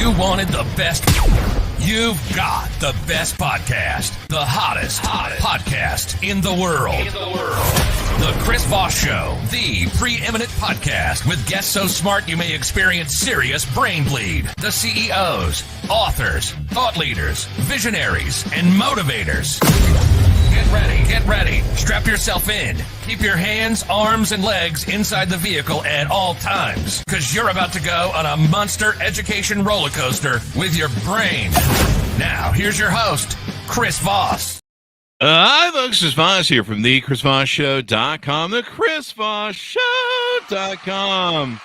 You wanted the best. You've got the best podcast. The hottest podcast in the world. The Chris Voss Show. The preeminent podcast with guests so smart you may experience serious brain bleed. The CEOs, authors, thought leaders, visionaries, and motivators. Get ready. Strap yourself in. Keep your hands, arms, and legs inside the vehicle at all times, because you're about to go on a monster education roller coaster with your brain. Now, here's your host, Chris Voss. Hi, folks. Chris Voss here from the ChrisVossShow.com, the ChrisVossShow.com.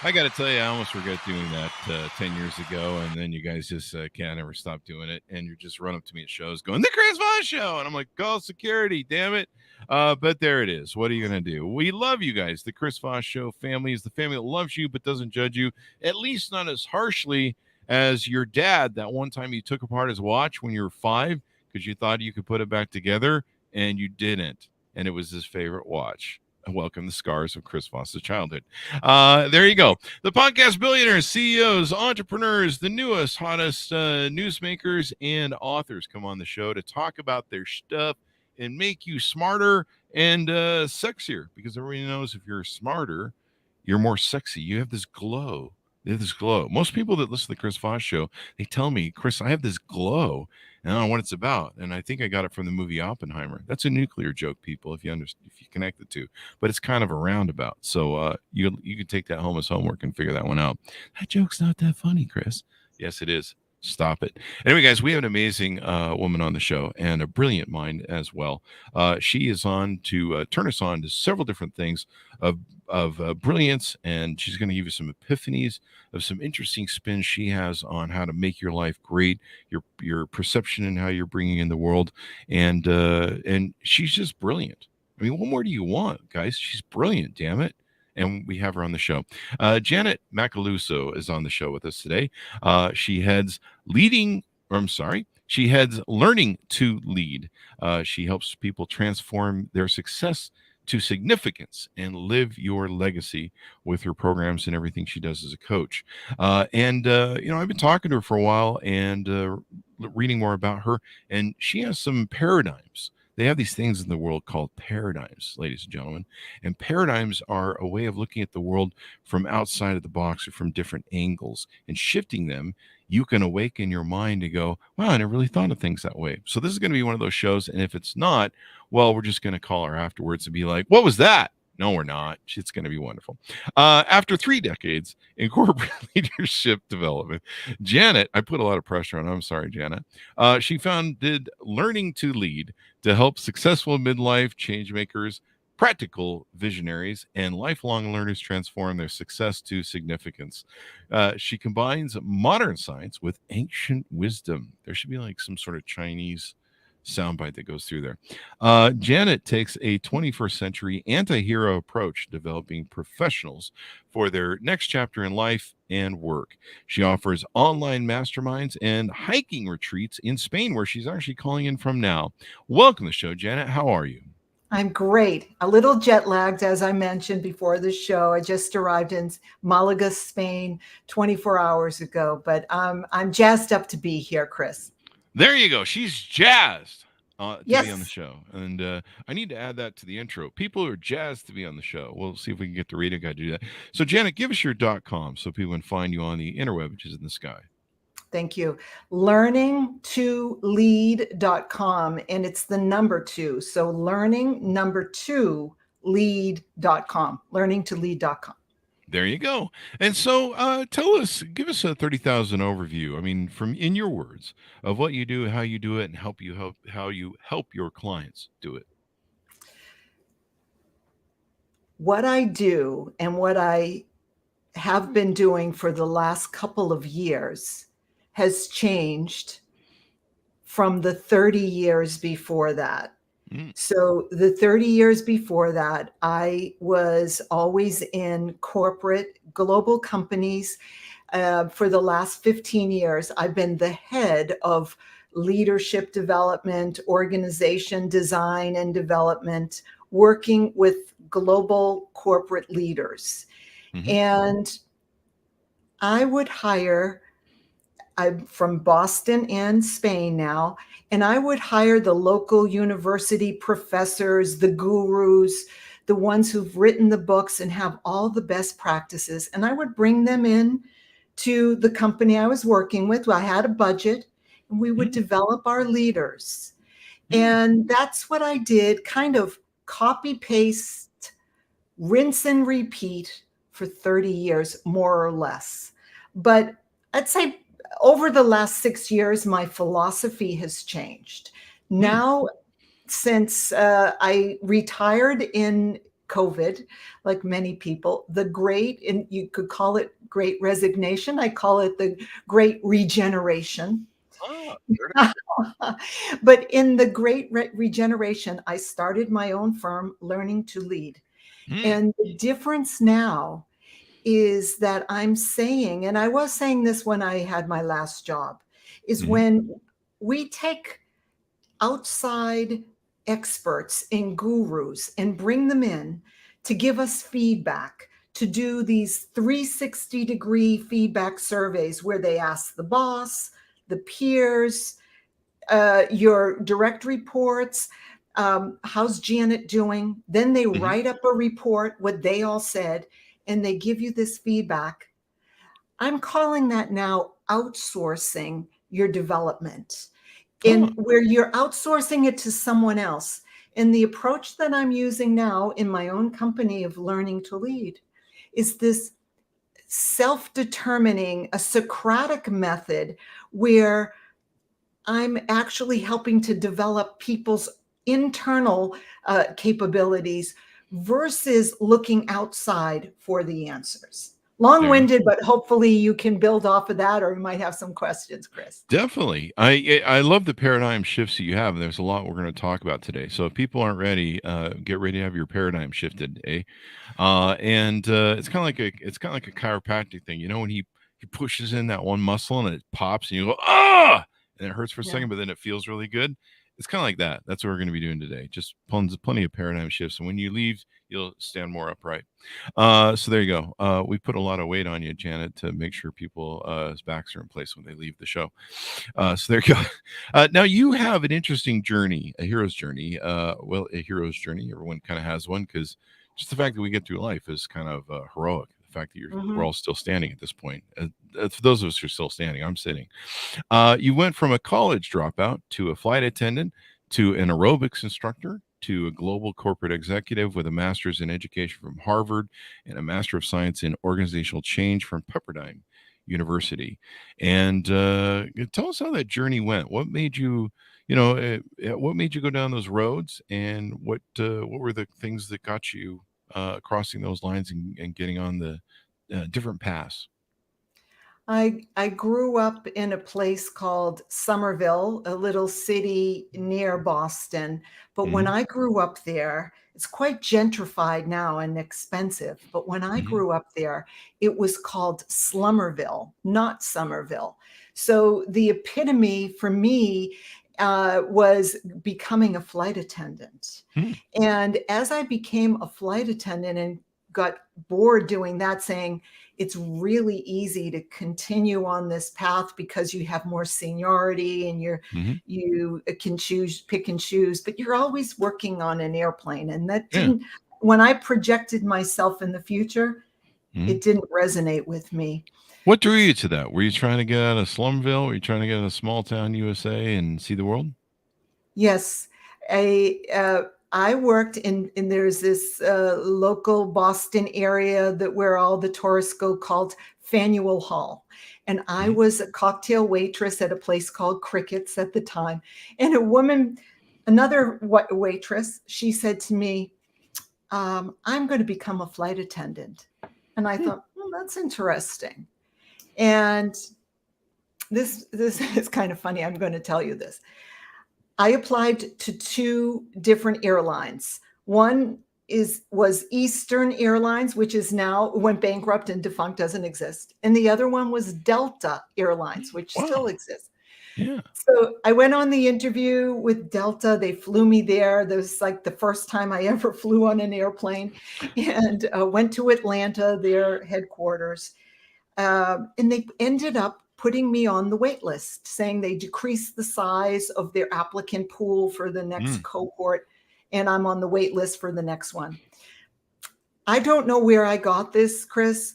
I got to tell you, I almost regret doing that 10 years ago, and then you guys just can't ever stop doing it, and you just run up to me at shows going, the Chris Voss Show, and I'm like, call security, damn it. But there it is. What are you going to do? We love you guys. The Chris Voss Show family is the family that loves you but doesn't judge you, at least not as harshly as your dad that one time you took apart his watch when you were 5 because you thought you could put it back together, and you didn't, and it was his favorite watch. Welcome the scars of Chris Voss's childhood. There you go. The podcast billionaires, CEOs, entrepreneurs, the newest, hottest newsmakers, and authors come on the show to talk about their stuff and make you smarter and sexier, because everybody knows if you're smarter, you're more sexy. You have this glow. Most people that listen to the Chris Voss Show, they tell me, Chris, I have this glow. I don't know what it's about, and I think I got it from the movie Oppenheimer. That's a nuclear joke, people, if you connect the two. But it's kind of a roundabout, so you can take that home as homework and figure that one out. That joke's not that funny, Chris. Yes, it is. Stop it. Anyway, guys, we have an amazing woman on the show and a brilliant mind as well. She is on to turn us on to several different things of brilliance, and she's going to give you some epiphanies of some interesting spins she has on how to make your life great, your perception and how you're bringing in the world, and she's just brilliant. I mean, what more do you want, guys? She's brilliant, damn it. And we have her on the show. Janet Macaluso is on the show with us today. She heads Learning to Lead. She helps people transform their success to significance and live your legacy with her programs and everything she does as a coach. I've been talking to her for a while and reading more about her, and she has some paradigms. They have these things in the world called paradigms, ladies and gentlemen. And paradigms are a way of looking at the world from outside of the box or from different angles, and shifting them. You can awaken your mind to go, wow, I never really thought of things that way. So this is going to be one of those shows. And if it's not, well, we're just going to call her afterwards and be like, what was that? No, we're not. It's going to be wonderful. After 3 decades in corporate leadership development, Janet, I put a lot of pressure on her. I'm sorry, Janet. She founded Learning to Lead to help successful midlife change makers, practical visionaries, and lifelong learners transform their success to significance. She combines modern science with ancient wisdom. There should be like some sort of Chinese soundbite that goes through there. Janet takes a 21st century anti-hero approach, developing professionals for their next chapter in life and work. She offers online masterminds and hiking retreats in Spain, where she's actually calling in from now. Welcome to the show, Janet. How are you? I'm great. A little jet lagged, as I mentioned before the show. I just arrived in Malaga, Spain, 24 hours ago, but I'm jazzed up to be here, Chris. There you go. She's jazzed to Yes. be on the show. And I need to add that to the intro. People are jazzed to be on the show. We'll see if we can get the radio guy to do that. So, Janet, give us your .com so people can find you on the interweb, which is in the sky. Thank you. Learning2lead.com, and it's the number 2. So learning2lead.com, learning2lead.com. There you go. And so give us a 30,000 overview. I mean, from in your words of what you do, how you do it, and how you help your clients do it. What I do and what I have been doing for the last couple of years has changed from the 30 years before that. So the 30 years before that, I was always in corporate global companies. For the last 15 years, I've been the head of leadership development, organization design and development, working with global corporate leaders. And I would hire I'm from Boston and Spain now, and I would hire the local university professors, the gurus, the ones who've written the books and have all the best practices, and I would bring them in to the company I was working with. I had a budget, and we would develop our leaders. And that's what I did, kind of copy paste, rinse and repeat for 30 years, more or less. But I'd say over the last 6 years, my philosophy has changed. Now, since I retired in COVID, like many people, and you could call it great resignation. I call it the great regeneration. Oh, But in the great regeneration, I started my own firm, Learning to Lead. And the difference now is that I'm saying, and I was saying this when I had my last job, is when we take outside experts and gurus and bring them in to give us feedback, to do these 360-degree feedback surveys where they ask the boss, the peers, your direct reports, how's Janet doing? Then they write up a report, what they all said, and they give you this feedback. I'm calling that now outsourcing your development, in where you're outsourcing it to someone else. And the approach that I'm using now in my own company of Learning to Lead is this self-determining, a Socratic method where I'm actually helping to develop people's internal capabilities versus looking outside for the answers. Long-winded, but hopefully you can build off of that, or you might have some questions, Chris. Definitely. I love the paradigm shifts that you have. And there's a lot we're going to talk about today. So if people aren't ready, get ready to have your paradigm shifted, eh? It's kind of like a chiropractic thing. You know, when he pushes in that one muscle and it pops and you go, ah, and it hurts for a second, but then it feels really good. It's kind of like that. That's what we're going to be doing today. Just plenty of paradigm shifts. And when you leave, you'll stand more upright. So there you go. We put a lot of weight on you, Janet, to make sure people's backs are in place when they leave the show. So there you go. Now you have an interesting journey, a hero's journey. A hero's journey. Everyone kind of has one, because just the fact that we get through life is kind of heroic. The fact that we're all still standing at this point. For those of us who are still standing, I'm sitting. You went from a college dropout to a flight attendant to an aerobics instructor to a global corporate executive with a master's in education from Harvard and a master of science in organizational change from Pepperdine University. And tell us how that journey went. What made you, what made you go down those roads, and what were the things that got you crossing those lines and getting on the different paths? I grew up in a place called Somerville, a little city near Boston. But when I grew up there, it's quite gentrified now and expensive. But when I grew up there, it was called Slummerville, not Somerville. So the epitome for me was becoming a flight attendant. And as I became a flight attendant and got bored doing that, saying, it's really easy to continue on this path because you have more seniority and you can pick and choose, but you're always working on an airplane. And that didn't, when I projected myself in the future, it didn't resonate with me. What drew you to that? Were you trying to get out of Slumville? Were you trying to get out of small town USA and see the world? Yes. I worked in there's this local Boston area where all the tourists go, called Faneuil Hall. And I was a cocktail waitress at a place called Crickets at the time. And another waitress, she said to me, I'm going to become a flight attendant. And I thought, well, that's interesting. And this is kind of funny. I'm going to tell you this. I applied to 2 different airlines. One was Eastern Airlines, which is now went bankrupt and defunct, doesn't exist. And the other one was Delta Airlines, which still exists. Yeah. So I went on the interview with Delta. They flew me there. That was like the first time I ever flew on an airplane, and went to Atlanta, their headquarters. And they ended up putting me on the wait list, saying they decreased the size of their applicant pool for the next cohort, and I'm on the wait list for the next one. I don't know where I got this, Chris.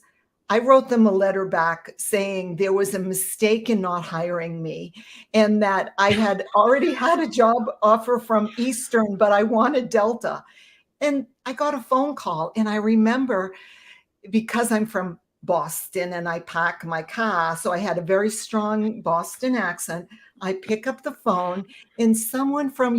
I wrote them a letter back saying there was a mistake in not hiring me, and that I had already had a job offer from Eastern, but I wanted Delta. And I got a phone call, and I remember, because I'm from Boston and I pack my car, so I had a very strong Boston accent. I pick up the phone, and someone from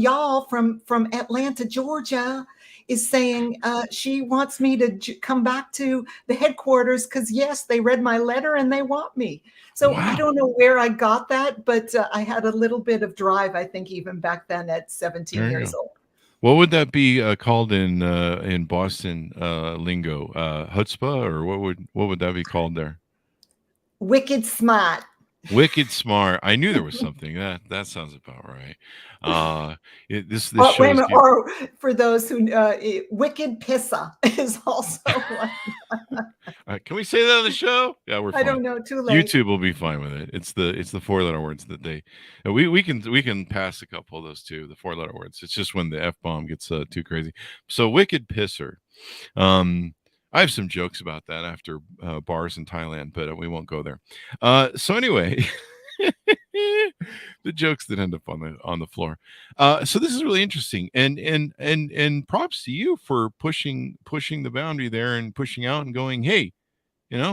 Atlanta, Georgia, is saying she wants me to come back to the headquarters because, yes, they read my letter and they want me. So I don't know where I got that, but I had a little bit of drive, I think, even back then at 17 years old. What would that be called in Boston lingo? Chutzpah, or what would that be called there? Wicked smart. Wicked smart. I knew there was something. That sounds about right. This Wait shows a minute, you. or for those who wicked pissa is also one. Can we say that on the show? Yeah, we're fine. I don't know. Too late. YouTube will be fine with it. It's the 4-letter words that they. We can pass a couple of those too. The 4-letter words. It's just when the F-bomb gets too crazy. So wicked pisser. I have some jokes about that after bars in Thailand, but we won't go there. So anyway, the jokes that end up on the floor. So this is really interesting, and props to you for pushing the boundary there and pushing out and going, hey,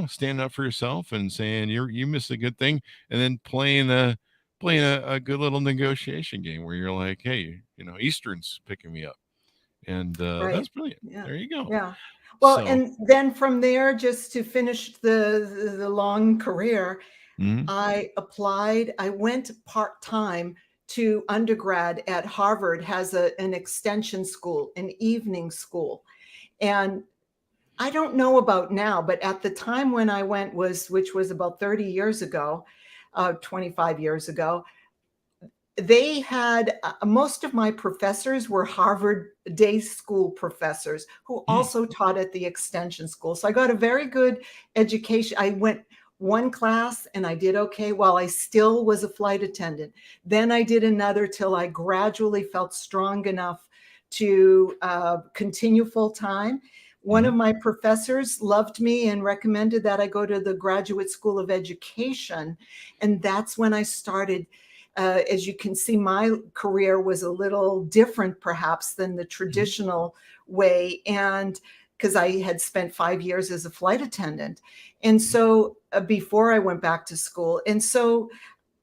stand up for yourself and saying you missed a good thing, and then playing a good little negotiation game where you're like, hey, Eastern's picking me up, and that's brilliant. Yeah. There you go. Yeah. Well, and then from there, just to finish the long career, I applied. I went part-time to undergrad at Harvard, has an extension school, an evening school. And I don't know about now, but at the time when I went which was about 30 years ago, 25 years ago, they had most of my professors were Harvard day school professors who also taught at the extension school. So I got a very good education. I went one class and I did okay while I still was a flight attendant. Then I did another till I gradually felt strong enough to continue full time. One of my professors loved me and recommended that I go to the Graduate School of Education. And that's when I started. As you can see, my career was a little different perhaps than the traditional way. And because I had spent 5 years as a flight attendant. And so before I went back to school. And so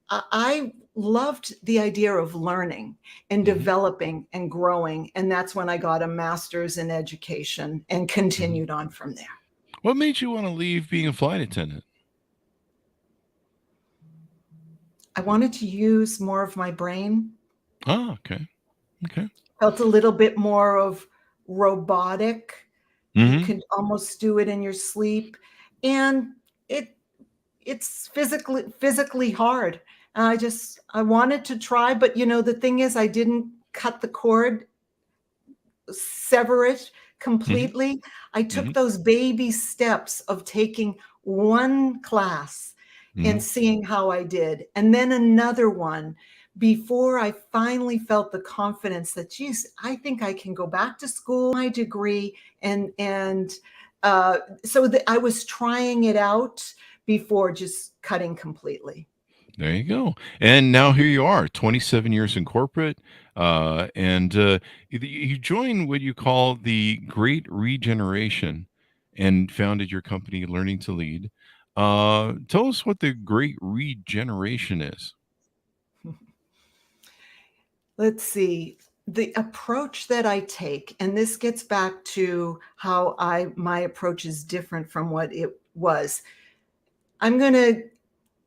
I loved the idea of learning and developing and growing. And that's when I got a master's in education and continued on from there. What made you want to leave being a flight attendant? I wanted to use more of my brain. Oh, okay. Felt a little bit more of robotic. You can almost do it in your sleep. And it's physically hard. And I wanted to try, but the thing is I didn't cut the cord, sever it completely. I took those baby steps of taking one class and seeing how I did, and then another one before I finally felt the confidence that, geez, I think I can go back to school, my degree, and so I was trying it out before just cutting completely. There you go. And now here you are, 27 years in corporate, and you joined what you call the Great Regeneration and founded your company, Learning to Lead. Tell us what the Great Regeneration is. Let's see. The approach that I take, and this gets back to how my approach is different from what it was. I'm going to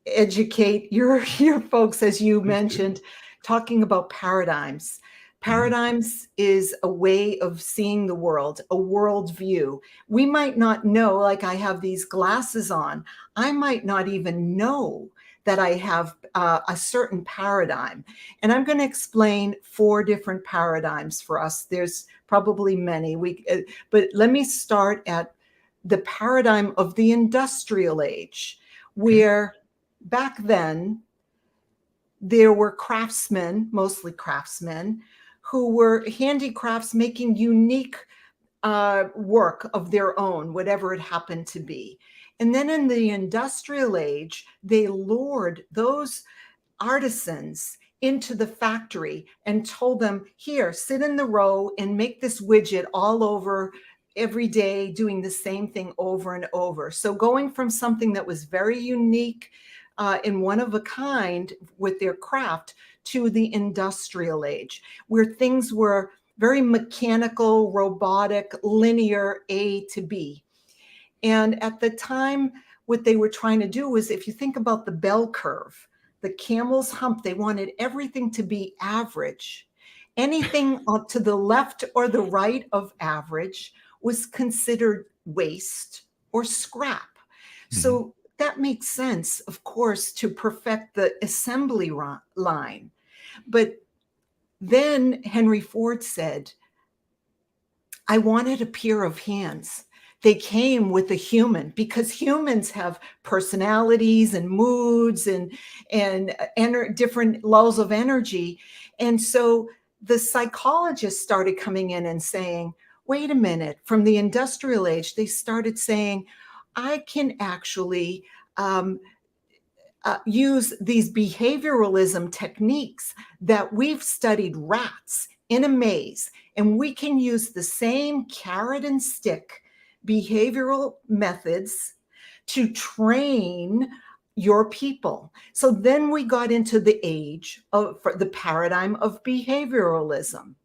educate your folks, as you mentioned, talking about paradigms. Paradigms is a way of seeing the world, a worldview. We might not know, like I have these glasses on, I might not even know that I have a certain paradigm. And I'm going to explain 4 different paradigms for us. There's probably many, but let me start at the paradigm of the industrial age, where back then, there were craftsmen, mostly craftsmen, who were handicrafts making unique work of their own, whatever it happened to be. And then in the industrial age, they lured those artisans into the factory and told them, here, sit in the row and make this widget all over every day, doing the same thing over and over. So going from something that was very unique and one of a kind with their craft to the industrial age, where things were very mechanical, robotic, linear, A to B. And at the time, what they were trying to do was, if you think about the bell curve, the camel's hump, they wanted everything to be average. Anything to the left or the right of average was considered waste or scrap. So that makes sense, of course, to perfect the assembly line. But then Henry Ford said, I wanted a pair of hands. They came with a human, because humans have personalities and moods and different levels of energy. And so the psychologists started coming in and saying, wait a minute, from the industrial age, they started saying, I can actually use these behavioralism techniques that we've studied rats in a maze, and we can use the same carrot and stick behavioral methods to train your people. So then we got into the age of the paradigm of behavioralism.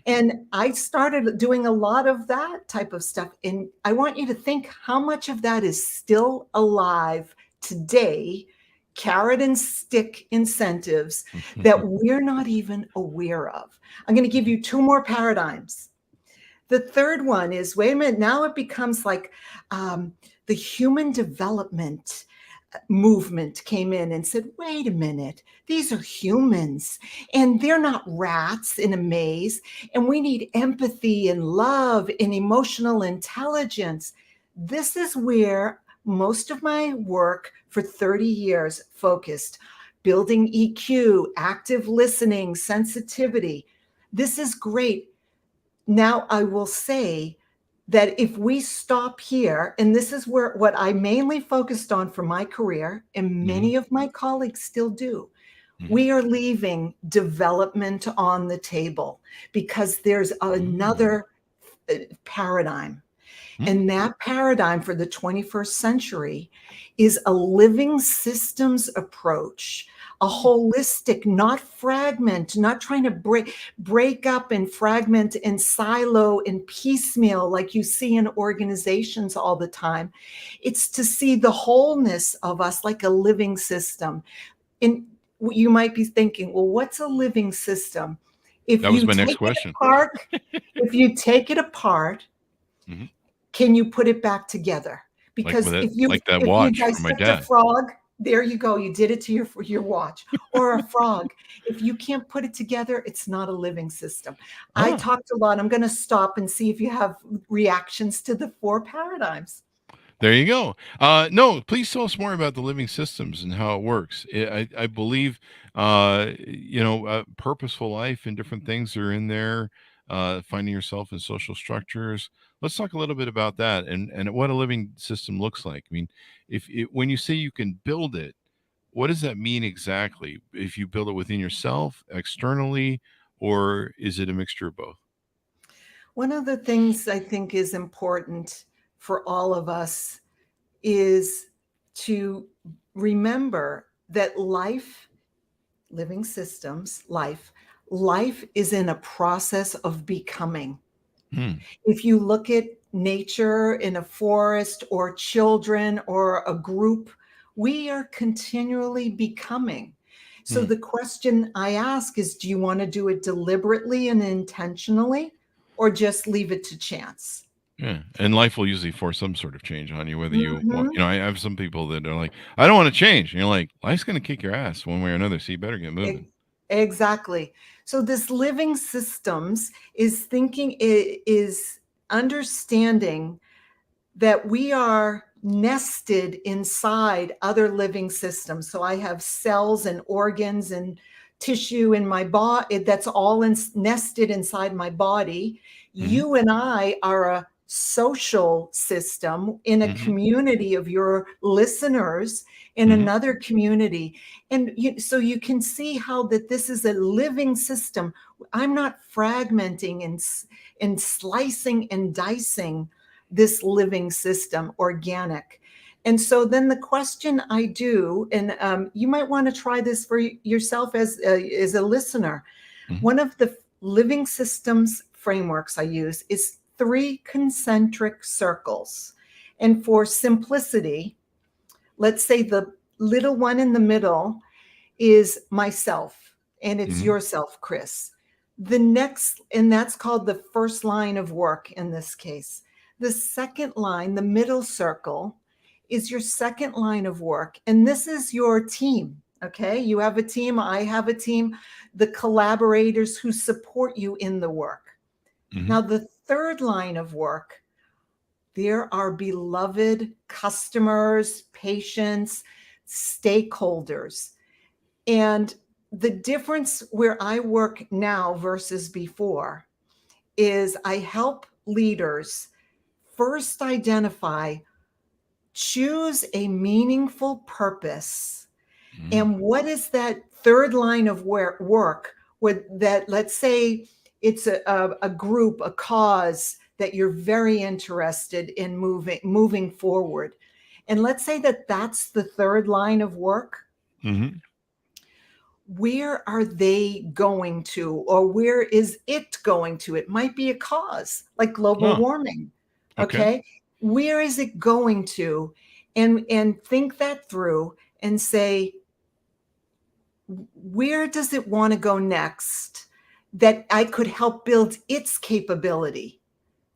And I started doing a lot of that type of stuff. And I want you to think how much of that is still alive today, carrot and stick incentives that we're not even aware of. I'm going to give you two more paradigms. The third one is, wait a minute, now it becomes like the human development movement came in and said, wait a minute, these are humans and they're not rats in a maze. And we need empathy and love and emotional intelligence. This is where most of my work for 30 years focused: building EQ, active listening, sensitivity. This is great. Now, I will say that if we stop here, and this is what I mainly focused on for my career, and many of my colleagues still do, we are leaving development on the table, because there's another paradigm. And that paradigm for the 21st century is a living systems approach, a holistic, not fragment, not trying to break up and fragment and silo and piecemeal like you see in organizations all the time. It's to see the wholeness of us like a living system. And you might be thinking, well, what's a living system? That was my next question. If you take it apart, can you put it back together? Because if you dissect a frog, there you go. You did it to your watch or a frog. If you can't put it together, it's not a living system. I talked a lot. I'm going to stop and see if you have reactions to the four paradigms. There you go. No, please tell us more about the living systems and how it works. I believe, purposeful life and different things are in there. Finding yourself in social structures. Let's talk a little bit about that and what a living system looks like. I mean, when you say you can build it, what does that mean exactly? If you build it within yourself, externally, or is it a mixture of both? One of the things I think is important for all of us is to remember that living systems, life is in a process of becoming. If you look at nature in a forest or children or a group, we are continually becoming. So the question I ask is, do you want to do it deliberately and intentionally, or just leave it to chance? Yeah, and life will usually force some sort of change on you, whether you want. I have some people that are like, I don't want to change. And you're like, life's going to kick your ass one way or another, so you better get moving. Exactly. So this living systems is understanding that we are nested inside other living systems. So I have cells and organs and tissue in my body that's all nested inside my body. You and I are a social system in a community of your listeners in another community. And so you can see how that this is a living system. I'm not fragmenting and slicing and dicing this living system, organic. And so then the question I do, and you might want to try this for yourself as a listener. One of the living systems frameworks I use is 3 concentric circles. And for simplicity, let's say the little one in the middle is myself, and it's yourself, Chris. The next, and that's called the first line of work in this case. The second line, the middle circle, is your second line of work. And this is your team. Okay. You have a team. I have a team, the collaborators who support you in the work. Now, the third line of work, there are beloved customers, patients, stakeholders. And the difference where I work now versus before is I help leaders first identify, choose a meaningful purpose. And what is that third line of work with that? Let's say it's a group, a cause that you're very interested in moving forward. And let's say that that's the third line of work. Where are they going to, or where is it going to? It might be a cause like global warming. Okay. Where is it going to? And think that through and say, where does it want to go next that I could help build its capability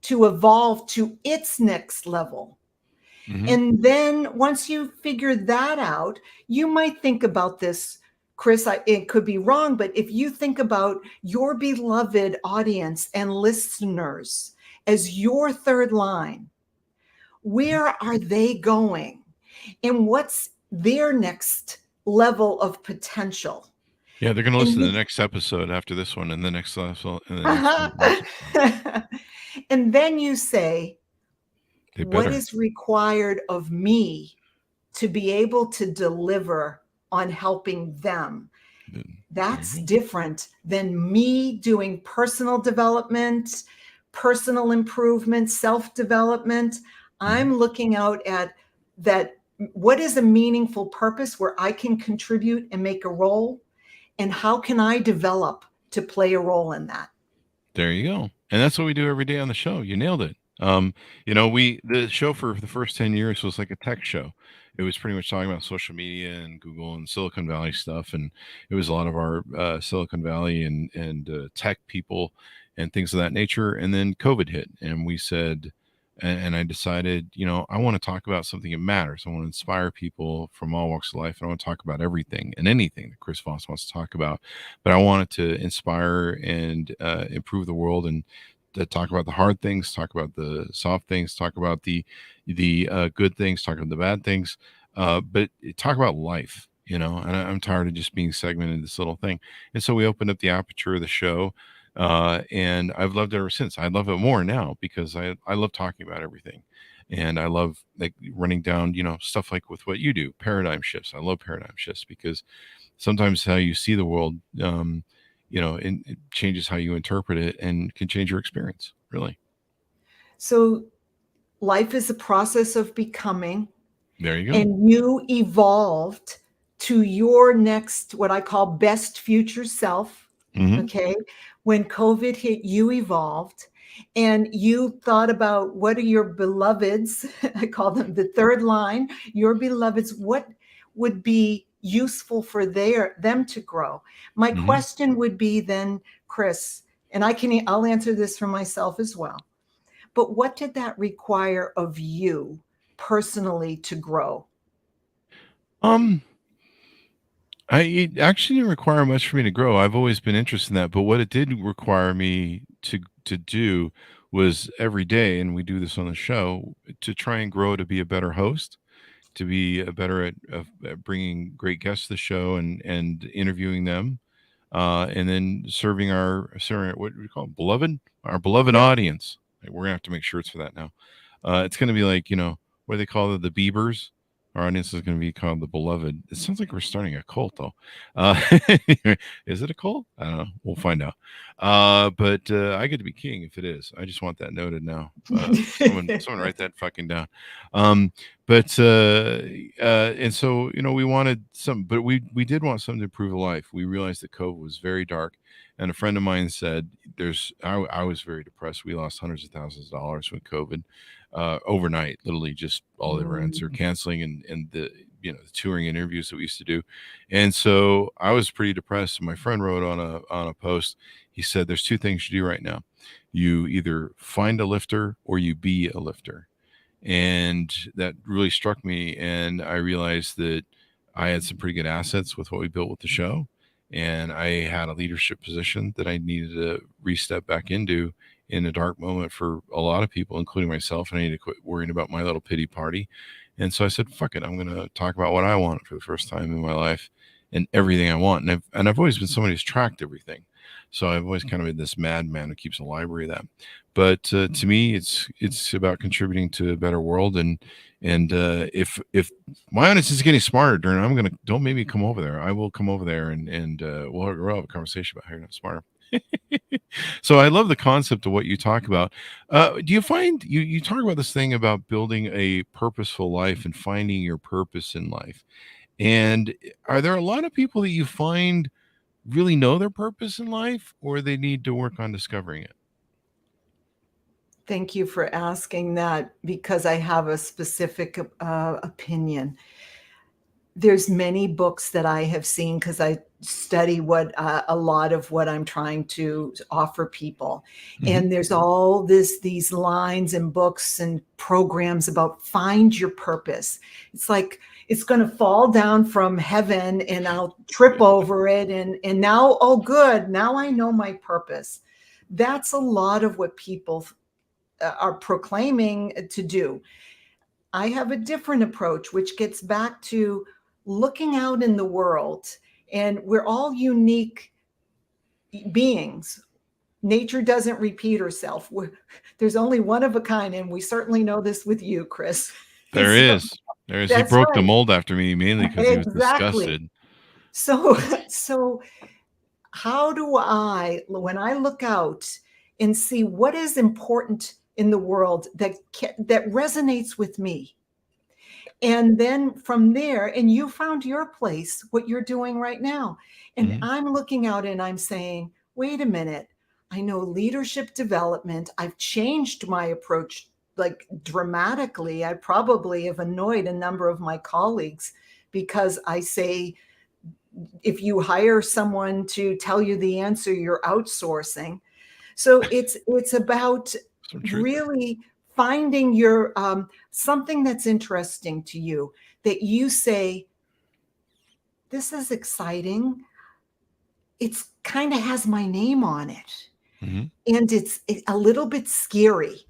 to evolve to its next level? And then once you figure that out, you might think about this, Chris, it could be wrong, but if you think about your beloved audience and listeners as your third line, where are they going? And what's their next level of potential? Yeah, they're going to listen to the next episode after this one, and the next episode, and the next one. And then you say, what is required of me to be able to deliver on helping them? That's different than me doing personal development, personal improvement, self-development. I'm looking out at that. What is a meaningful purpose where I can contribute and make a role? And how can I develop to play a role in that? There you go. And that's what we do every day on the show. You nailed it. The show for the first 10 years was like a tech show. It was pretty much talking about social media and Google and Silicon Valley stuff. And it was a lot of our Silicon Valley and tech people and things of that nature. And then COVID hit, and we said, and I decided, I want to talk about something that matters. I want to inspire people from all walks of life. And I want to talk about everything and anything that Chris Voss wants to talk about. But I wanted to inspire and improve the world, and to talk about the hard things, talk about the soft things, talk about the good things, talk about the bad things, but talk about life. And I'm tired of just being segmented in this little thing. And so we opened up the aperture of the show. And I've loved it ever since. I love it more now because I love talking about everything. And I love like running down, stuff like with what you do, paradigm shifts. I love paradigm shifts because sometimes how you see the world, it changes how you interpret it and can change your experience, really. So life is a process of becoming. There you go. And you evolved to your next, what I call best future self. Okay. When COVID hit, you evolved and you thought about what are your beloveds? I call them the third line, your beloveds. What would be useful for them to grow? My question would be then, Chris, and I'll answer this for myself as well. But what did that require of you personally to grow? It actually didn't require much for me to grow. I've always been interested in that, but what it did require me to do was every day, and we do this on the show, to try and grow to be a better host, to be a better at bringing great guests to the show and interviewing them, and then serving what do we call it, our beloved Yep. audience. Like, we're gonna have to make shirts for that now. It's gonna be like, what do they call it, the Beavers. Our audience is going to be called the Beloved. It sounds like we're starting a cult, though. Is it a cult? I don't know. We'll find out. But I get to be king if it is. I just want that noted now. Someone write that fucking down. And so, we wanted some, but we did want something to improve life. We realized that COVID was very dark, and a friend of mine said, I was very depressed. We lost hundreds of thousands of dollars with COVID, overnight, literally just all the events are canceling, and the touring interviews that we used to do. And so I was pretty depressed. And my friend wrote on a post, he said, there's two things you do right now. You either find a lifter or you be a lifter. And that really struck me. And I realized that I had some pretty good assets with what we built with the show. And I had a leadership position that I needed to re-step back into in a dark moment for a lot of people, including myself. And I need to quit worrying about my little pity party. And so I said, fuck it. I'm going to talk about what I want for the first time in my life and everything I want. And I've always been somebody who's tracked everything. So I've always kind of been this madman who keeps a library of that. But to me, it's about contributing to a better world. And if my audience is getting smarter, Darren, don't make me come over there. I will come over there and we'll have a conversation about how you're not smarter. So I love the concept of what you talk about. Do you find you talk about this thing about building a purposeful life and finding your purpose in life? And are there a lot of people that you find really know their purpose in life, or they need to work on discovering it? Thank you for asking that, because I have a specific opinion. There's many books that I have seen, because I study what a lot of what I'm trying to offer people. And there's all these lines and books and programs about find your purpose. It's like it's going to fall down from heaven and I'll trip over it. And now, oh, good. Now I know my purpose. That's a lot of what people are proclaiming to do. I have a different approach, which gets back to looking out in the world, and we're all unique beings. Nature doesn't repeat herself. There's only one of a kind, and we certainly know this with you, Chris. There is. He broke the mold after me, mainly because he was disgusted. So how do I, when I look out and see what is important in the world that resonates with me, and then from there, and you found your place, what you're doing right now, and I'm looking out and I'm saying, wait a minute, I know leadership development. I've changed my approach like dramatically. I probably have annoyed a number of my colleagues, because I say, if you hire someone to tell you the answer, you're outsourcing. So it's about really finding your something that's interesting to you, that you say, this is exciting. It's kind of has my name on it. And it's a little bit scary.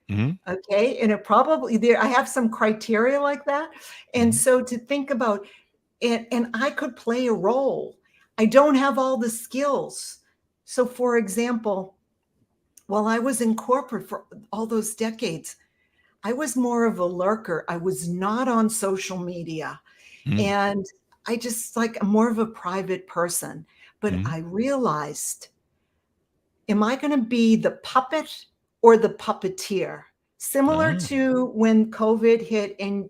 Okay. And it probably I have some criteria like that. And so to think about it, and I could play a role. I don't have all the skills. So for example, while I was in corporate for all those decades, I was more of a lurker. I was not on social media. And I just I'm more of a private person. But I realized, am I going to be the puppet or the puppeteer? Similar to when COVID hit and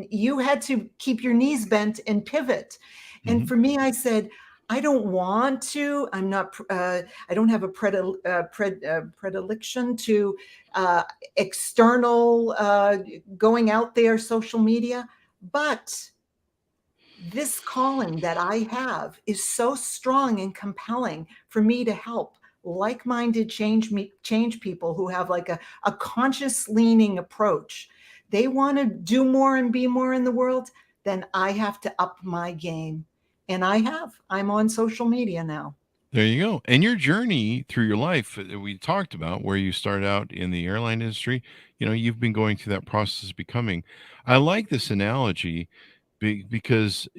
you had to keep your knees bent and pivot. And for me, I said, I don't want to. I'm not. I don't have a predilection to external going out there, social media. But this calling that I have is so strong and compelling for me to help like-minded change people who have like a conscious leaning approach. They want to do more and be more in the world. Then I have to up my game. And I'm on social media now. There you go. And your journey through your life that we talked about, where you started out in the airline industry, you've been going through that process of becoming. I like this analogy because,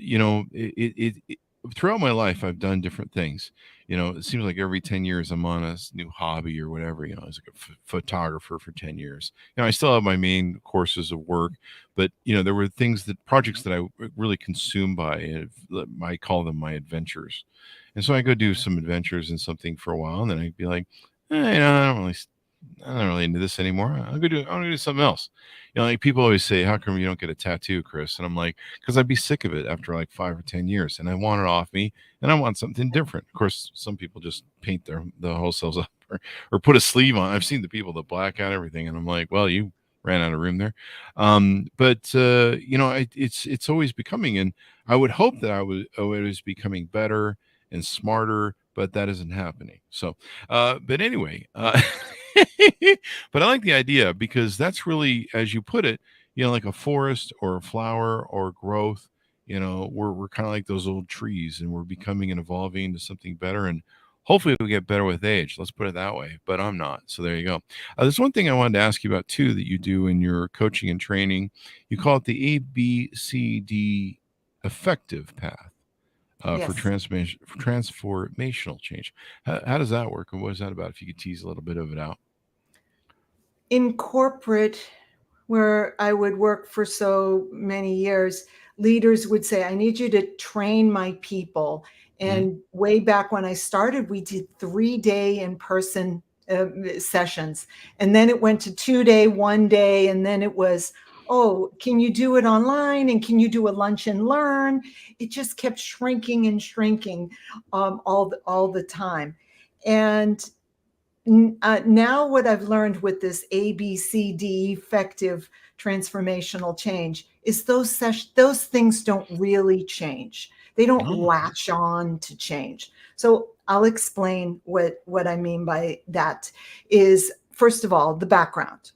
throughout my life, I've done different things. It seems like every 10 years I'm on a new hobby or whatever. I was like a photographer for 10 years. I still have my main courses of work, but, there were projects that I really consumed by, I call them my adventures. And so I go do some adventures in something for a while, and then I'd be like, I'm not really into this anymore. I'm gonna do something else. Like people always say, how come you don't get a tattoo, Chris? And I'm like, because I'd be sick of it after like 5 or 10 years, and I want it off me, and I want something different. Of course, some people just paint the whole selves up or put a sleeve on. I've seen the people that black out everything, and I'm like, well, you ran out of room there. But it's always becoming, and I would hope that I was becoming better and smarter, but that isn't happening. So, but anyway, but I like the idea because that's really, as you put it, like a forest or a flower or growth. We're kind of like those old trees, and we're becoming and evolving into something better. And hopefully, we get better with age. Let's put it that way. But I'm not. So there you go. There's one thing I wanted to ask you about too that you do in your coaching and training. You call it the ABCD effective path for Yes. transformational change. How does that work, and what is that about? If you could tease a little bit of it out. In corporate, where I would work for so many years, leaders would say, I need you to train my people. And way back when I started, we did 3-day in-person sessions. And then it went to 2-day, 1 day. And then it was, oh, can you do it online? And can you do a lunch and learn? It just kept shrinking and shrinking all the time. And now what I've learned with this ABCD effective transformational change is those things don't really change. They don't Oh, latch on to change. So I'll explain what I mean by that is, first of all, the background.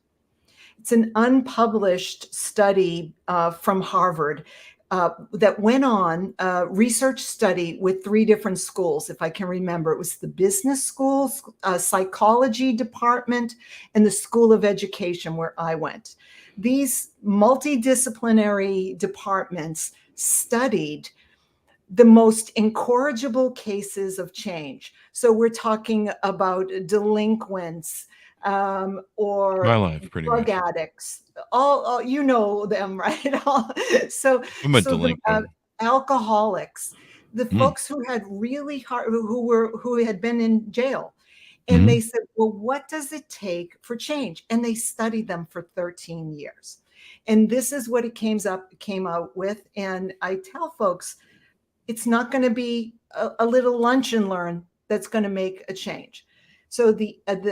It's an unpublished study from Harvard that went on a research study with 3 different schools, if I can remember. It was the business school, psychology department, and the School of Education where I went. These multidisciplinary departments studied the incorrigible incorrigible cases of change. So we're talking about delinquents my or life, pretty drug much. addicts, all you know them, right? so I'm a so the delinquent. alcoholics, the Mm, folks who had really hard, who had been in jail. And mm, they said, well, what does it take for change? And they studied them for 13 years. And this is what it came out with. And I tell folks, it's not going to be a little lunch and learn that's going to make a change. So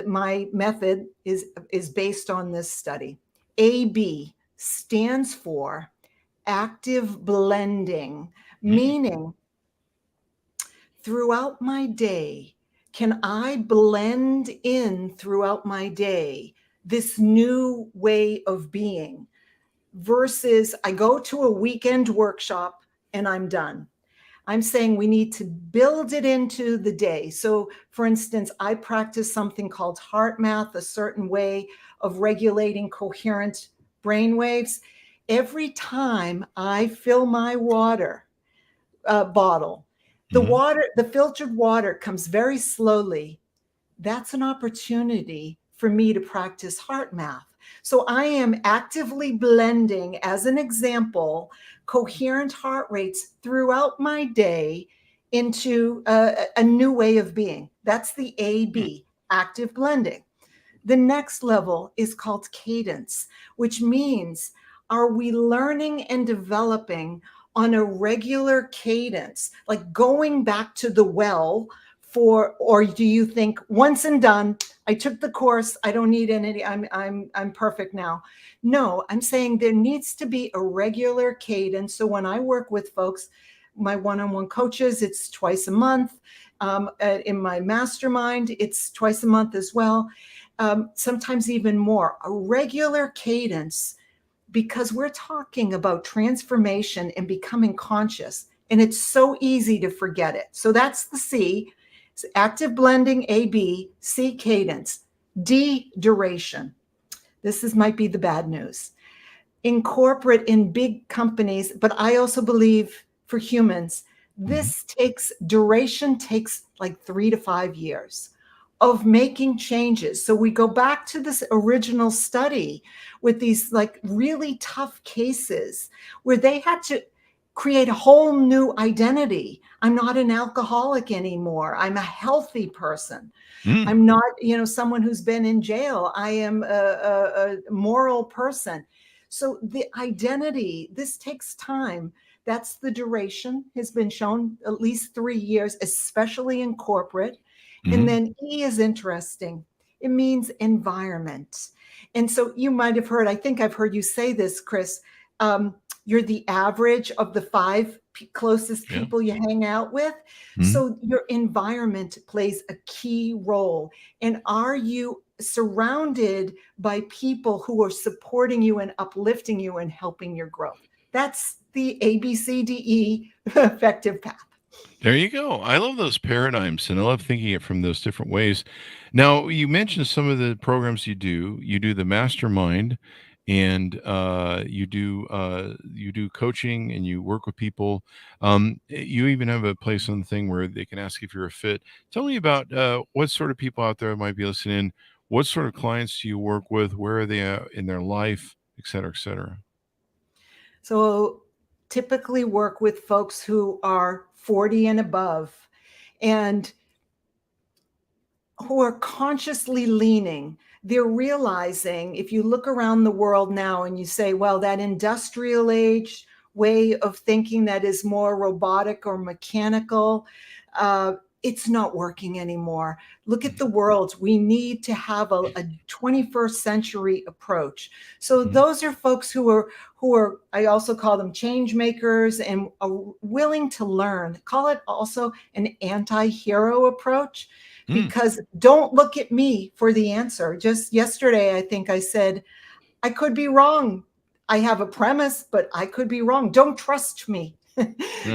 my method is based on this study. AB stands for active blending, mm, meaning throughout my day, can I blend in throughout my day this new way of being versus I go to a weekend workshop and I'm done. I'm saying we need to build it into the day. So, for instance, I practice something called heart math, a certain way of regulating coherent brain waves. Every time I fill my water bottle, mm. the filtered water comes very slowly. That's an opportunity for me to practice heart math. So I am actively blending, as an example, coherent heart rates throughout my day into a new way of being. That's the AB, active blending. The next level is called cadence, which means, are we learning and developing on a regular cadence, like going back to the well or do you think once and done, I took the course, I don't need any, I'm perfect now. No, I'm saying there needs to be a regular cadence. So when I work with folks, my one-on-one coaches, it's twice a month. In my mastermind, it's twice a month as well. Sometimes even more, a regular cadence, because we're talking about transformation and becoming conscious, and it's so easy to forget it. So that's the C. active blending, A, B, C, cadence, D, duration. Might be the bad news. In corporate, in big companies, but I also believe for humans, this duration takes like 3 to 5 years of making changes. So we go back to this original study with these like really tough cases where they had to create a whole new identity. I'm not an alcoholic anymore. I'm a healthy person. I'm not, someone who's been in jail. I am a moral person. So the identity, this takes time. That's the duration, has been shown at least 3 years, especially in corporate. And then E is interesting. It means environment. And so you might have heard, I think I've heard you say this, Chris, you're the average of the 5 closest people you hang out with. So your environment plays a key role. And are you surrounded by people who are supporting you and uplifting you and helping your growth? That's the ABCDE effective path. There you go. I love those paradigms, and I love thinking it from those different ways. Now, you mentioned some of the programs you do. You do the mastermind, and you do coaching, and you work with people. You even have a place on the thing where they can ask if you're a fit. Tell me about what sort of people out there might be listening. What sort of clients do you work with? Where are they at in their life, et cetera, et cetera? So typically work with folks who are 40 and above and who are consciously leaning. They're realizing, if you look around the world now and you say, well, that industrial age way of thinking that is more robotic or mechanical, it's not working anymore. Look at the world. We need to have a 21st century approach. So those are folks who are, I also call them change makers and are willing to learn. Call it also an anti-hero approach, because don't look at me for the answer. Just yesterday, I think I said, I could be wrong. I have a premise, but I could be wrong. Don't trust me.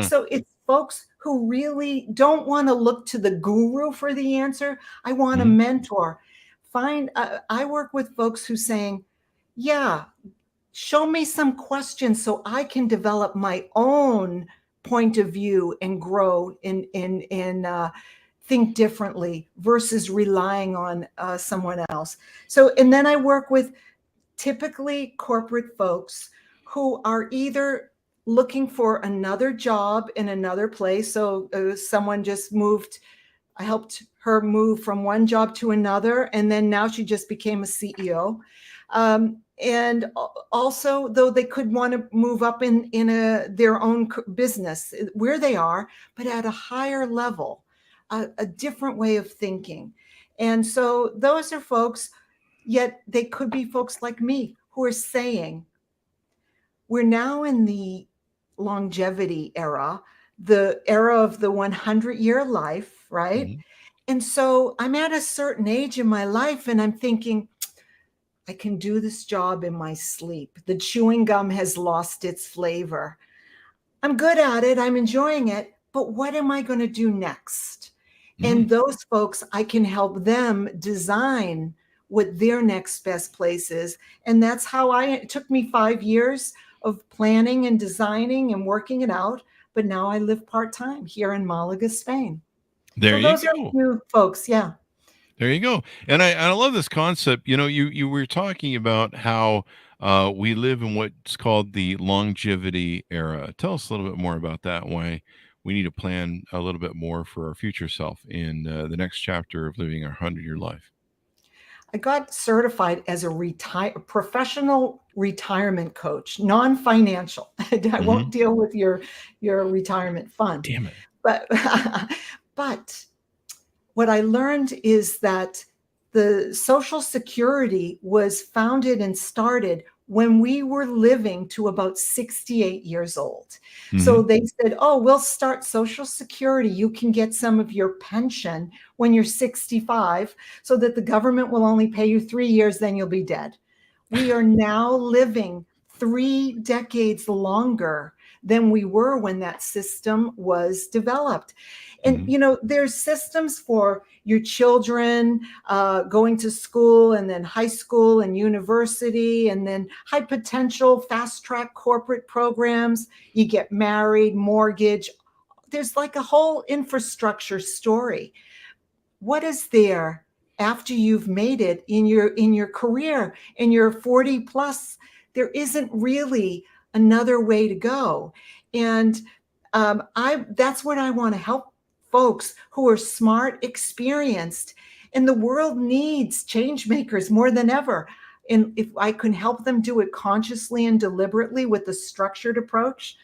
So it's folks who really don't want to look to the guru for the answer. I want a mentor. I work with folks who saying, yeah, show me some questions so I can develop my own point of view and grow and think differently versus relying on someone else. So, and then I work with typically corporate folks who are either looking for another job in another place. So someone just moved, I helped her move from one job to another, and then now she just became a CEO. And also, though, they could want to move up in their own business where they are, but at a higher level, a different way of thinking. And so those are folks, yet they could be folks like me who are saying, we're now in the longevity era, the era of the 100-year life, right? And so I'm at a certain age in my life and I'm thinking, I can do this job in my sleep. The chewing gum has lost its flavor. I'm good at it. I'm enjoying it. But what am I going to do next? And those folks, I can help them design what their next best place is. And that's how it took me 5 years of planning and designing and working it out. But now I live part-time here in Malaga, Spain. There so you those go. are a few folks. Yeah. There you go. And I love this concept. You know, you were talking about how we live in what's called the longevity era. Tell us a little bit more about that, why we need to plan a little bit more for our future self in the next chapter of living our 100-year life. I got certified as a professional retirement coach, non-financial. I won't deal with your retirement fund. Damn it. But what I learned is that the Social Security was founded and started when we were living to about 68 years old. So they said, oh, we'll start Social Security. You can get some of your pension when you're 65 so that the government will only pay you 3 years, then you'll be dead. We are now living 3 decades longer than we were when that system was developed. And, there's systems for your children going to school, and then high school and university, and then high potential fast track corporate programs. You get married, mortgage. There's like a whole infrastructure story. What is there after you've made it in your career, in your 40 plus? There isn't really another way to go. And that's what I want to help folks who are smart, experienced, and the world needs change makers more than ever. And if I can help them do it consciously and deliberately with a structured approach,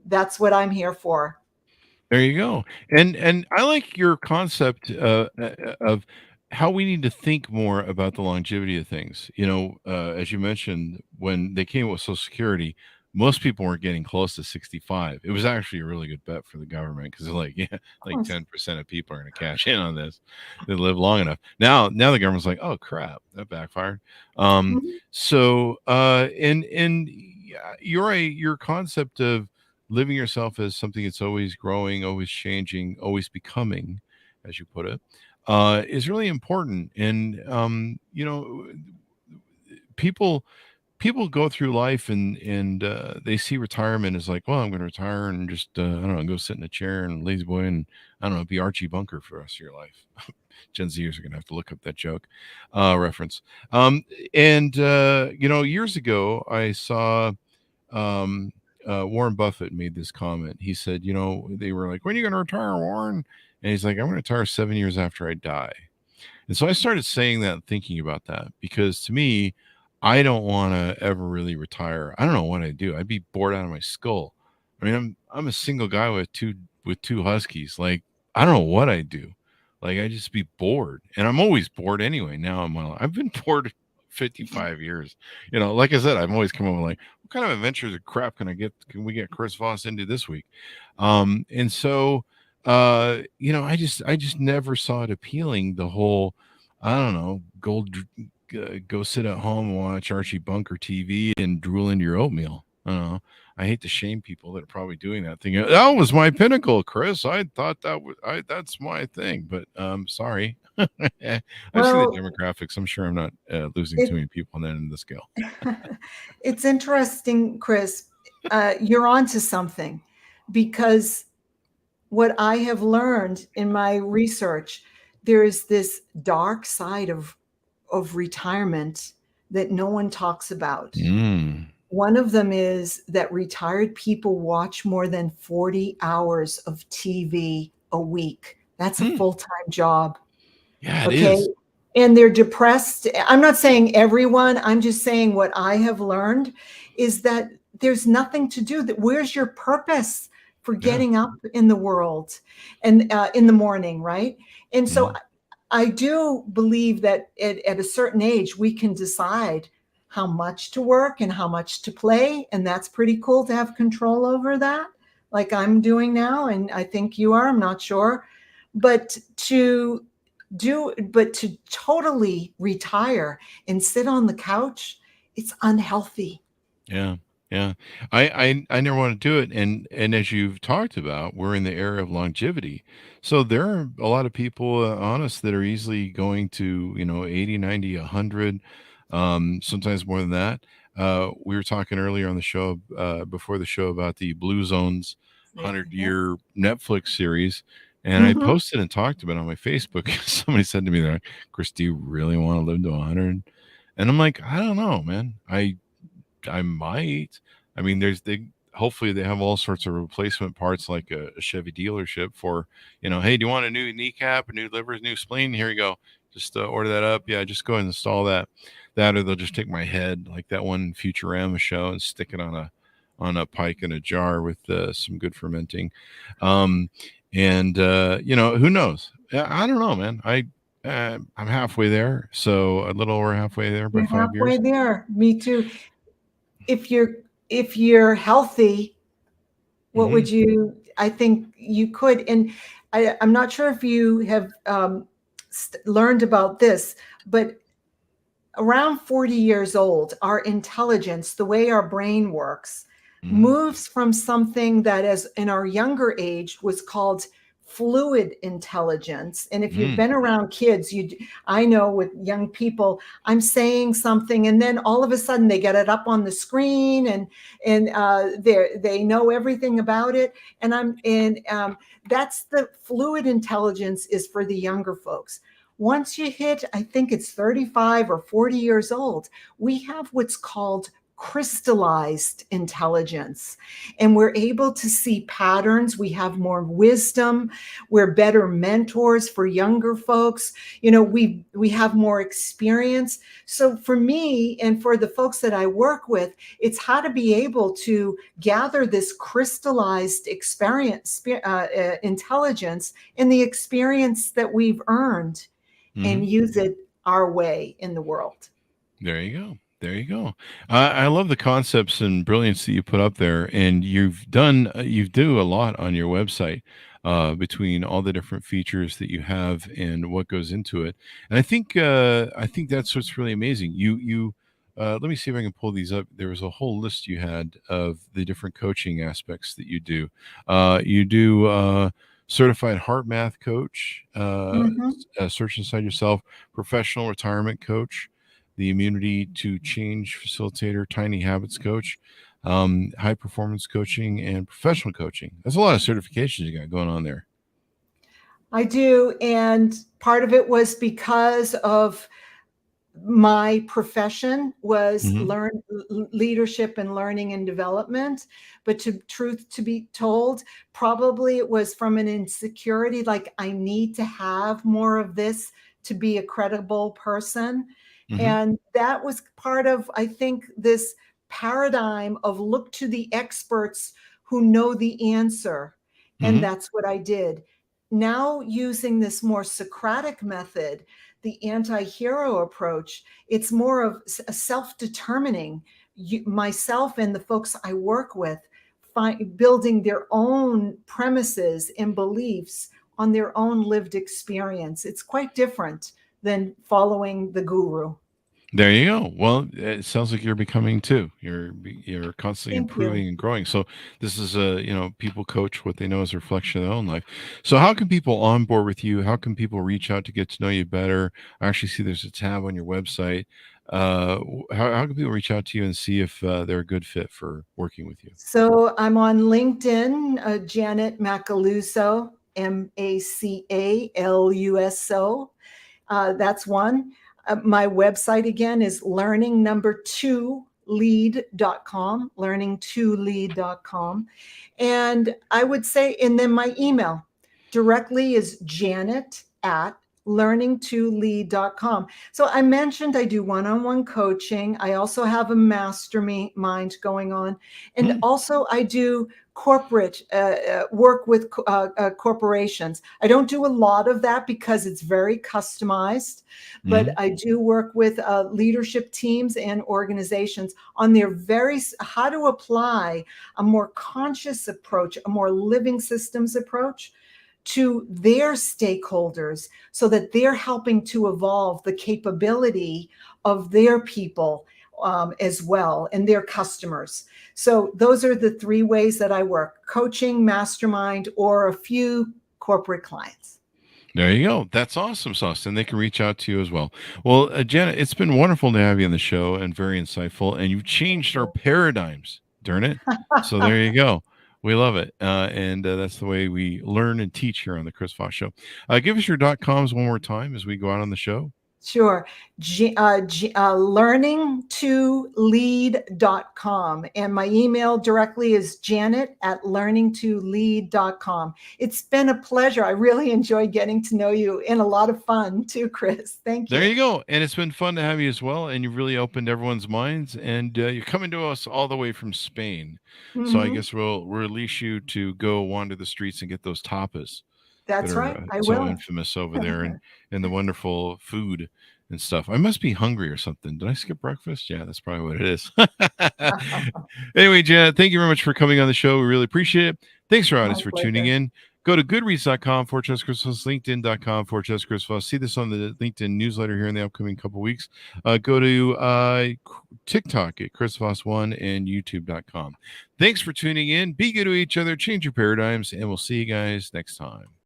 that's what I'm here for. There you go. And I like your concept of how we need to think more about the longevity of things. As you mentioned, when they came up with Social Security, most people weren't getting close to 65. It was actually a really good bet for the government because they're like, yeah, like 10% of people are going to cash in on this. They live long enough. Now the government's like, oh crap, that backfired. So and your concept of living yourself as something that's always growing, always changing, always becoming, as you put it, is really important. And people go through life and they see retirement as like, well, I'm going to retire and just I don't know, go sit in a chair and lazy boy and I don't know, be Archie Bunker for the rest of your life. Gen Zers are going to have to look up that joke reference. Years ago I saw Warren Buffett made this comment. He said, they were like, when are you going to retire, Warren? And he's like, I'm going to retire 7 years after I die. And so I started saying that and thinking about that because to me, I don't want to ever really retire. I don't know what I'd do. I'd be bored out of my skull. I mean, I'm a single guy with two huskies. Like, I don't know what I'd do. Like, I'd just be bored. And I'm always bored anyway now in my life. I've been bored 55 years. Like I said, I've always come up with like, what kind of adventures or crap can we get Chris Voss into this week? And so I just never saw it appealing, the whole, I don't know, go sit at home and watch Archie Bunker TV and drool into your oatmeal. I don't know. I hate to shame people that are probably doing that thing. That was my pinnacle, Chris. I thought that's my thing, but sorry. I've seen the demographics. I'm sure I'm not losing too many people on that end of the scale. It's interesting, Chris. You're onto something, because what I have learned in my research, there is this dark side of retirement that no one talks about. One of them is that retired people watch more than 40 hours of TV a week. That's a full-time job. Yeah, it is. And they're depressed. I'm not saying everyone, I'm just saying what I have learned is that there's nothing to do. Where's your purpose for getting up in the world and in the morning, right? And so I do believe that at a certain age, we can decide how much to work and how much to play. And that's pretty cool to have control over that, like I'm doing now. And I think you are, I'm not sure. But to totally retire and sit on the couch, it's unhealthy. Yeah. Yeah. I never want to do it. And as you've talked about, we're in the era of longevity. So there are a lot of people, honest, that are easily going to, 80, 90, 100, sometimes more than that. We were talking earlier on the show, before the show, about the Blue Zones 100-year Netflix series. And I posted and talked about it on my Facebook. Somebody said to me, they're like, Chris, do you really want to live to 100? And I'm like, I don't know, man. I might. I mean, hopefully they have all sorts of replacement parts, like a Chevy dealership for, hey, do you want a new kneecap, a new liver, a new spleen? Here you go. Just order that up. Yeah, just go ahead and install that. Or they'll just take my head, like that one Futurama show, and stick it on a pike in a jar with some good fermenting. Who knows? I don't know, man. I'm halfway there, so a little over halfway there by 5 years. Halfway there. Me too. If you're healthy, what would you? I think you could, and I'm not sure if you have learned about this, but around 40 years old, our intelligence, the way our brain works, moves from something that, as in our younger age, was called fluid intelligence. And if you've been around kids, I know with young people, I'm saying something and then all of a sudden they get it up on the screen and they know everything about it. And that's the fluid intelligence is for the younger folks. Once you hit, I think it's 35 or 40 years old, we have what's called crystallized intelligence, and we're able to see patterns. We have more wisdom. We're better mentors for younger folks. We have more experience. So for me and for the folks that I work with, it's how to be able to gather this crystallized intelligence and the experience that we've earned and use it our way in the world. There you go. There you go. I love the concepts and brilliance that you put up there, and you do a lot on your website between all the different features that you have and what goes into it. And I think that's what's really amazing. You let me see if I can pull these up. There was a whole list you had of the different coaching aspects that you do. You do certified heart math coach, search inside yourself, professional retirement coach, the immunity to change facilitator, tiny habits coach, high performance coaching, and professional coaching. That's a lot of certifications you got going on there. I do. And part of it was because of my profession was leadership and learning and development. But truth to be told, probably it was from an insecurity, like I need to have more of this to be a credible person. And that was part of, I think, this paradigm of look to the experts who know the answer. And that's what I did. Now, using this more Socratic method, the anti-hero approach, it's more of a self-determining. Myself and the folks I work with, building their own premises and beliefs on their own lived experience. It's quite different than following the guru. There you go. Well, it sounds like you're becoming too. You're constantly Thank improving you. and growing. So this is people coach what they know is a reflection of their own life. So how can people onboard with you? How can people reach out to get to know you better? I actually see there's a tab on your website. How can people reach out to you and see if they're a good fit for working with you? So I'm on LinkedIn, Janet Macaluso, Macaluso. That's one. My website again is learning2lead.com, learning2lead.com. And I would say, and then my email directly is janet@learning2lead.com. So I mentioned I do one-on-one coaching. I also have a mastermind going on. And also I do corporate work with corporations. I don't do a lot of that because it's very customized, but I do work with leadership teams and organizations on their how to apply a more conscious approach, a more living systems approach to their stakeholders so that they're helping to evolve the capability of their people as well and their customers. So those are the three ways that I work: coaching, mastermind, or a few corporate clients. There you go. That's awesome sauce. And they can reach out to you as well. Well, Janet, it's been wonderful to have you on the show and very insightful. And you've changed our paradigms, darn it. So there you go. We love it. And that's the way we learn and teach here on the Chris Voss Show. Give us your .coms one more time as we go out on the show. Sure. learning2lead.com. And my email directly is janet@learning2lead.com. It's been a pleasure. I really enjoyed getting to know you, and a lot of fun too, Chris. Thank you. There you go. And it's been fun to have you as well. And you've really opened everyone's minds. And you're coming to us all the way from Spain. So I guess we'll release you to go wander the streets and get those tapas. That's that are right. I so will. infamous over there, and the wonderful food and stuff. I must be hungry or something. Did I skip breakfast? Yeah, that's probably what it is. Anyway, Janet, thank you very much for coming on the show. We really appreciate it. Thanks for audience for tuning in. Go to goodreads.com for Chess Chris Voss, LinkedIn.com for Chess Chris Voss. See this on the LinkedIn newsletter here in the upcoming couple weeks. Go to TikTok at Chris Voss1 and YouTube.com. Thanks for tuning in. Be good to each other, change your paradigms, and we'll see you guys next time.